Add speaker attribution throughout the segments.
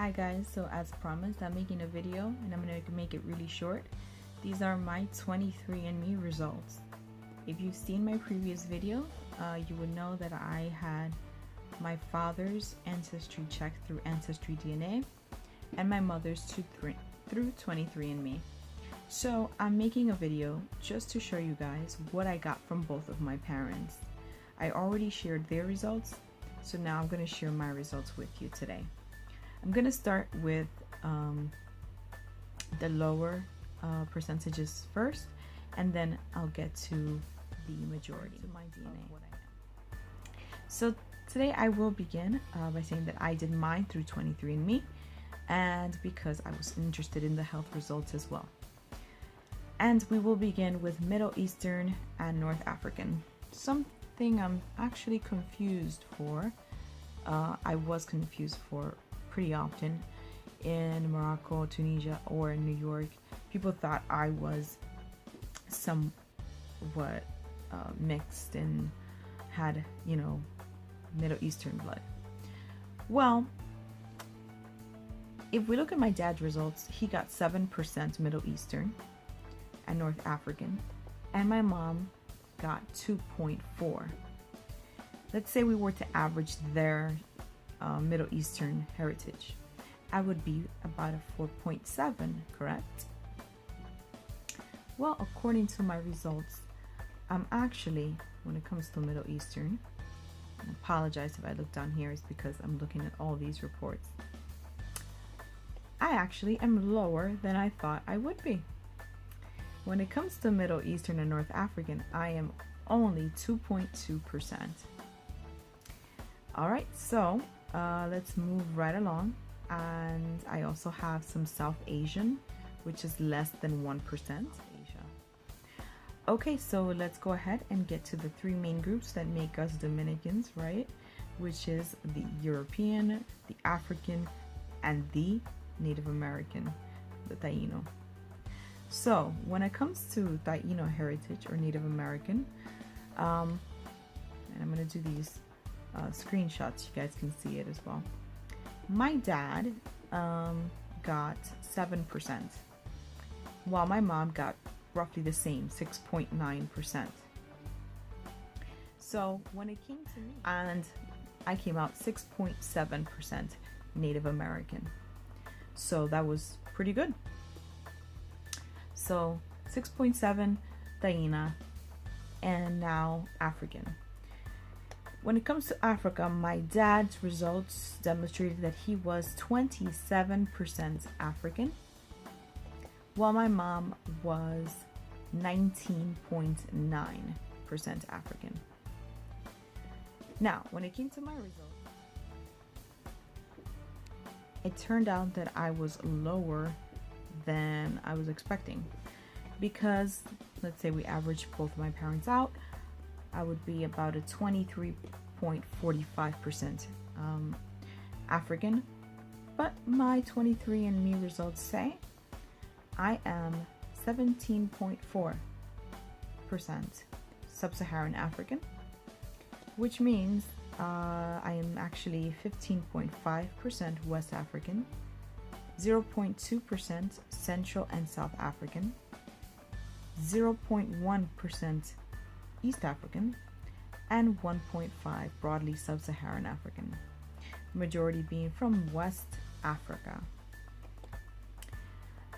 Speaker 1: Hi guys, so as promised, I'm making a video and I'm going to make it really short. These are my 23&Me results. If you've seen my previous video, you would know that I had my father's ancestry checked through Ancestry DNA and my mother's through 23&Me. So I'm making a video just to show you guys what I got from both of my parents. I already shared their results, so now I'm going to share my results with you today. I'm going to start with the lower percentages first, and then I'll get to the majority of my DNA. So today I will begin by saying that I did mine through 23&Me, and because I was interested in the health results as well. And we will begin with Middle Eastern and North African. Something I'm actually confused for. I was confused for pretty often in Morocco, Tunisia, or in New York. People thought I was somewhat mixed and had, Middle Eastern blood. Well, if we look at my dad's results, he got 7% Middle Eastern and North African, and my mom got 2.4. Let's say we were to average their Middle Eastern heritage, I would be about a 4.7, correct? Well, according to my results, I'm actually, when it comes to Middle Eastern, I apologize if I look down here, it's because I'm looking at all these reports. I actually am lower than I thought I would be. When it comes to Middle Eastern and North African, I am only 2.2%. All right, so let's move right along. And I also have some South Asian, which is less than 1% Asia. Okay, so let's go ahead and get to the three main groups that make us Dominicans, right? Which is the European, the African, and the Native American, the Taino. So when it comes to Taino heritage or Native American, and I'm going to do these screenshots, you guys can see it as well. My dad got 7%, while my mom got roughly the same, 6.9%. So when it came to me, and I came out 6.7% Native American. So that was pretty good. So 6.7 Taina, and now African. When it comes to Africa, my dad's results demonstrated that he was 27% African, while my mom was 19.9% African. Now, when it came to my results, it turned out that I was lower than I was expecting, because let's say we average both of my parents out, I would be about a 23.45% African, but my 23&Me results say I am 17.4% Sub-Saharan African, which means I am actually 15.5% West African, 0.2% Central and South African, 0.1% East African, and 1.5 broadly Sub-Saharan African, majority being from West Africa.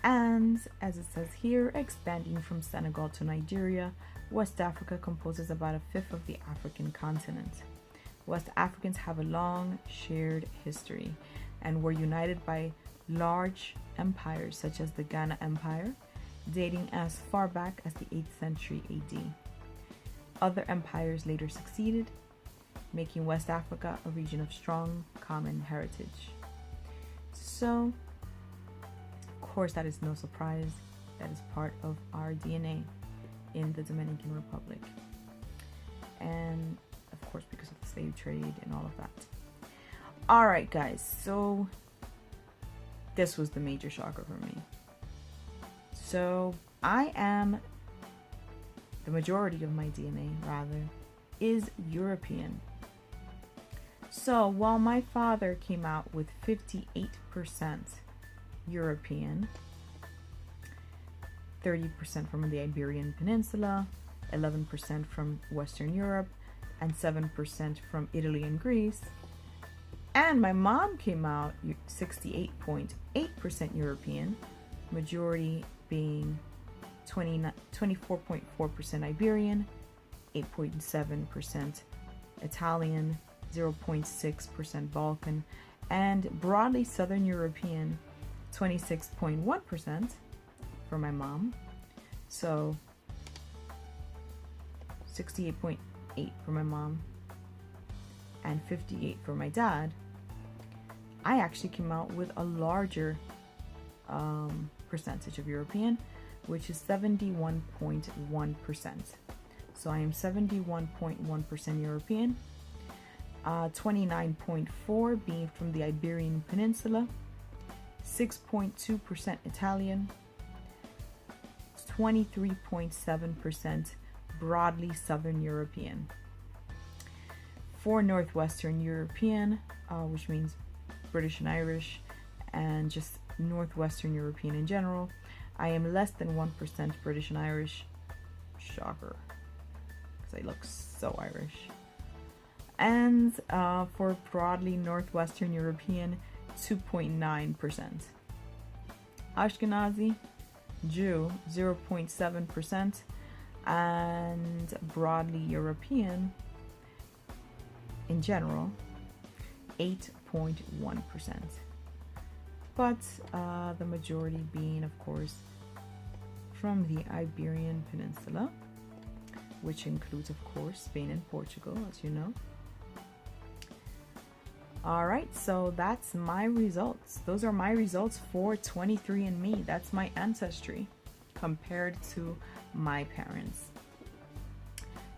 Speaker 1: And as it says here, expanding from Senegal to Nigeria, West Africa composes about a fifth of the African continent. West Africans have a long shared history and were united by large empires such as the Ghana Empire, dating as far back as the 8th century AD. Other empires later succeeded, making West Africa a region of strong common heritage. So, of course, that is no surprise. That is part of our DNA in the Dominican Republic. And, of course, because of the slave trade and all of that. All right, guys. So, this was the major shocker for me. So, the majority of my DNA, rather, is European. So while my father came out with 58% European, 30% from the Iberian Peninsula, 11% from Western Europe, and 7% from Italy and Greece. And my mom came out 68.8% European, majority being 24.4% Iberian, 8.7% Italian, 0.6% Balkan, and broadly Southern European, 26.1% for my mom. So 68.8 for my mom and 58 for my dad. I actually came out with a larger percentage of European, which is 71.1%. So I am 71.1% European, 29.4 being from the Iberian Peninsula, 6.2% Italian, 23.7% broadly Southern European. For Northwestern European, which means British and Irish, and just Northwestern European in general, I am less than 1% British and Irish. Shocker, because I look so Irish. And for broadly Northwestern European, 2.9%. Ashkenazi, Jew, 0.7%, and broadly European in general, 8.1%. But the majority being, of course, from the Iberian Peninsula, which includes, of course, Spain and Portugal, as you know. All right, so that's my results. Those are my results for 23&Me. That's my ancestry compared to my parents.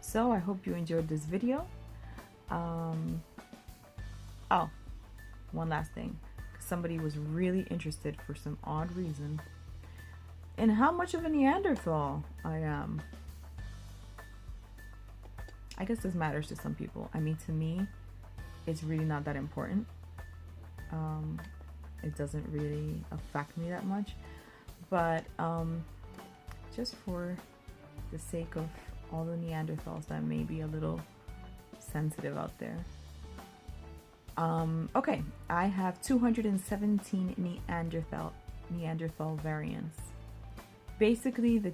Speaker 1: So I hope you enjoyed this video. Oh, one last thing. Somebody was really interested for some odd reason in how much of a Neanderthal I am. I guess this matters to some people. I mean, to me, it's really not that important. It doesn't really affect me that much, but just for the sake of all the Neanderthals that may be a little sensitive out there. Okay, I have 217 Neanderthal variants. Basically, the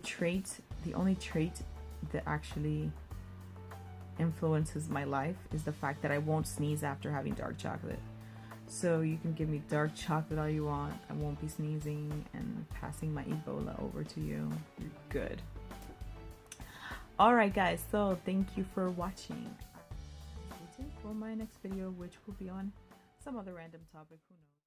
Speaker 1: only trait that actually influences my life is the fact that I won't sneeze after having dark chocolate. So you can give me dark chocolate all you want. I won't be sneezing and passing my Ebola over to you. You're good. Alright guys, so thank you for watching. Stay tuned for my next video, which will be on some other random topic, who knows.